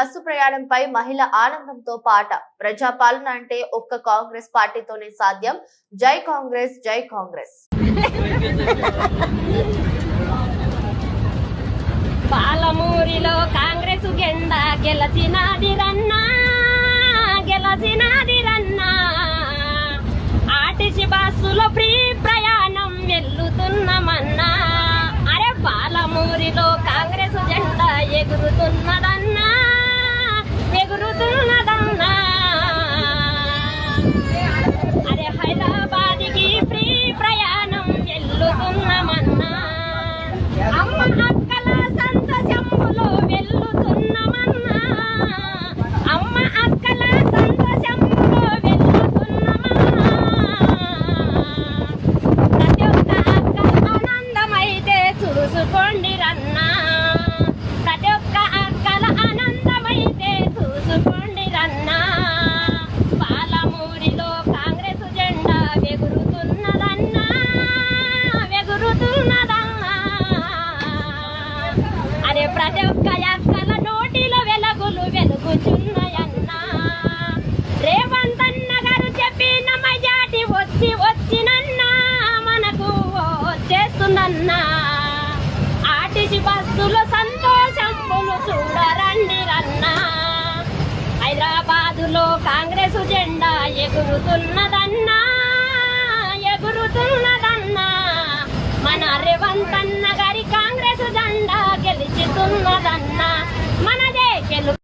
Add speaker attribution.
Speaker 1: Bus ప్రయాణంపై మహిళ ఆనందంతో పాట. ప్రజాపాలన అంటే ఒక్క కాంగ్రెస్ పార్టీతోనే సాధ్యం. జై కాంగ్రెస్, జై కాంగ్రెస్.
Speaker 2: పాలమూరిలో కాంగ్రెస్ జెండా గెలచినాది రన్నా, గెలచినాది రన్నా. ఆర్టీసీ బస్సులో ఫ్రీ ప్రయాణం వెళ్తున్నామన్నా. అరే పాలమూరిలో కాంగ్రెస్ జెండా ఎగురుతున్నదన్నా, ఎగురుతున్నదన్నా. అరే హైదరాబాద్కి ఫ్రీ ప్రయాణం వెళ్తున్నామన్నా. అమ్మ అక్కల సంతోషంలో వెళ్తున్నామన్నా. అమ్మ అక్కల సంతోషంలో వెళ్తున్నామన్నా. ప్రతి ఒక్క అక్క ఆనందమైతే చూసుకోండి రన్నా. ప్రతి ఒక్క అక్కల ఆనందమైతే చూసుకోండి రన్నా. పాలమూరిలో కాంగ్రెస్ జెండా ఎగురుతున్నదన్నా, ఎగురుతున్నదన్నా. అరే ప్రతి ఒక్క అక్కల నోటిలో వెలుగులు వెలుగుచున్నాయన్నా. రేవంత్ అన్న గారు చెప్పిన మెజార్టీ వచ్చినన్నా మనకు వచ్చేస్తుందన్నా. ఆర్టీసీ బస్సులో సంతోషములు చూడరండి రన్నా. హైదరాబాదులో కాంగ్రెస్ జెండా ఎగురుతున్నదన్నా, ఎగురుతున్నదన్నా. మన రేవంత్ అన్న గారి కాంగ్రెస్ జెండా గెలుచుతున్నదన్నా. మనదే గెలుపు.